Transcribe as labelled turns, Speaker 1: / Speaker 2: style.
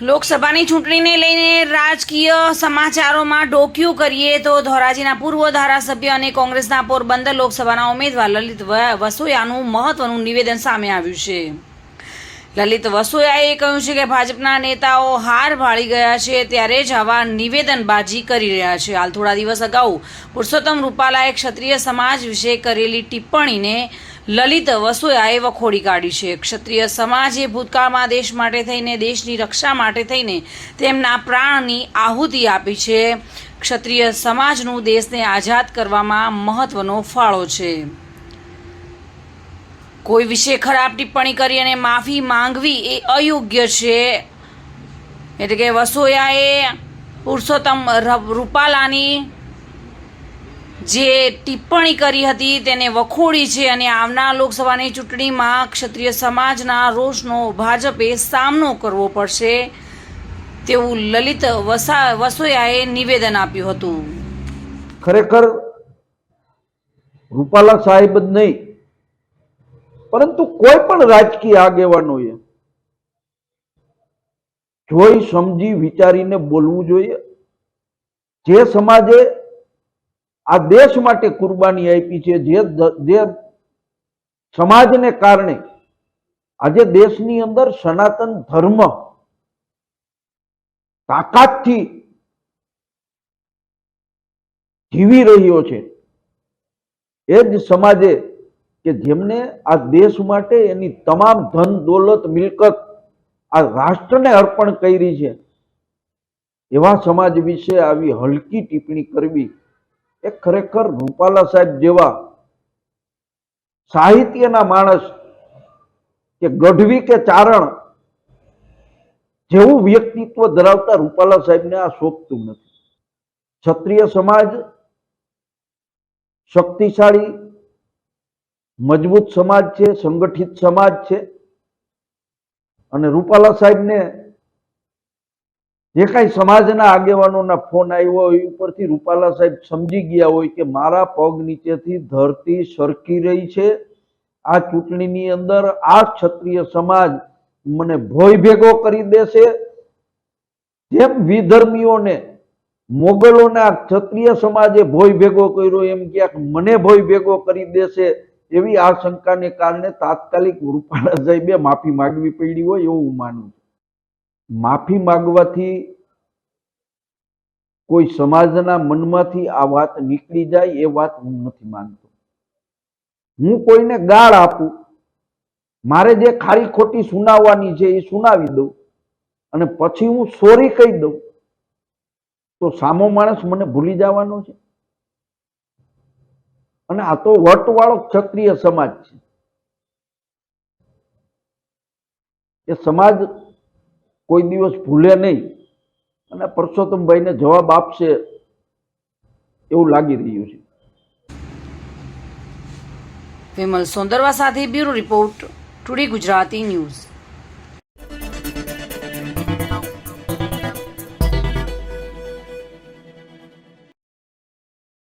Speaker 1: લોકસભાની ચૂંટણીને લઈને રાજકીય સમાચારોમાં ડોક્યું કરીએ તો ધોરાજીના પૂર્વ ધારાસભ્ય અને કોંગ્રેસના પોરબંદર લોકસભાના ઉમેદવાર લલિત વસોયાનું મહત્વનું નિવેદન સામે આવ્યું છે। લલિત વસોયાએ કહ્યું છે કે ભાજપના નેતાઓ હાર ભાળી ગયા છે ત્યારે જ આવા નિવેદનબાજી કરી રહ્યા છે। હાલ થોડા દિવસ અગાઉ પુરુષોત્તમ રૂપાલાએ ક્ષત્રિય સમાજ વિશે કરેલી ટિપ્પણીને લલિત વસોયાએ વખોડી કાઢી છે। ક્ષત્રિય સમાજે ભૂતકાળમાં દેશ માટે થઈને, દેશની રક્ષા માટે થઈને તેમના પ્રાણની આહુતિ આપી છે। ક્ષત્રિય સમાજનું દેશને આઝાદ કરવામાં મહત્વનો ફાળો છે। કોઈ વિશે ખરાબ ટિપ્પણી કરી અને માફી માંગવી એ અયોગ્ય છે। એટલે કે વસોયાએ પુરુષોત્તમ રૂપાલાની જે ટિપ્પણી કરી હતી તેને વખોડી છે અને આવનાર લોકસભાની ચૂંટણીમાં ક્ષત્રિય સમાજના રોષનો ભાજપે સામનો કરવો પડશે તેવું લલિત વસોયાએ નિવેદન આપ્યું હતું।
Speaker 2: ખરેખર રૂપાલા સાહેબ જ નહીં, પરંતુ કોઈ પણ રાજકીય આગેવાનોએ જોઈ સમજી વિચારીને બોલવું જોઈએ। જે સમાજે આ દેશ માટે કુરબાની આપી છે, જે સમાજને કારણે આજે દેશની અંદર સનાતન ધર્મ તાકાતથી જીવી રહ્યો છે, એ જ સમાજે કે જેમને આ દેશ માટે એની તમામ ધન દોલત મિલકત આ રાષ્ટ્રને અર્પણ કરી છે, એવા સમાજ વિશે આવી હલકી ટિપ્પણી કરવી એ ખરેખર રૂપાલા સાહેબ જેવા સાહિત્યના માણસ કે ગઢવી કે ચારણ જેવું વ્યક્તિત્વ ધરાવતા રૂપાલા સાહેબને આ શોભતું નથી। ક્ષત્રિય સમાજ શક્તિશાળી મજબૂત સમાજ છે, સંગઠિત સમાજ છે, અને રૂપાલા સાહેબને જે કાંઈ સમાજના આગેવાનોના ફોન આવ્યો હોય ઉપરથી રૂપાલા સાહેબ સમજી ગયા હોય કે મારા પગ નીચેથી ધરતી સરકી રહી છે, આ ચૂંટણીની અંદર આ ક્ષત્રિય સમાજ મને ભોય ભેગો કરી દેશે, જેમ વિધર્મીઓને મોગલોના ક્ષત્રિય સમાજે ભોય ભેગો કર્યો એમ ક્યાંક મને ભોય ભેગો કરી દેશે એવી આશંકાને કારણે તાત્કાલિક રૂપાલા સાહેબે માફી માંગવી પડી હોય એવું હું માનું છું। માફી માંગવાથી કોઈ સમાજના મનમાંથી આ વાત નીકળી જાય એ વાત હું નથી માનતો। હું કોઈને ગાળ આપું, મારે જે ખારી ખોટી સુનાવવાની છે એ સુનાવી દઉં અને પછી હું સોરી કહી દઉં તો સામો માણસ મને ભૂલી જવાનો છે? અને આ તો વટવાળો ક્ષત્રિય સમાજ છે, એ સમાજ કોઈ દિવસ ભૂલે નહીં અને પરસોત્તમભાઈને જવાબ આપશે એવું લાગી રહ્યું છે।
Speaker 1: વિમલ સોંદરવા સાથે bureau report, today Gujarati news.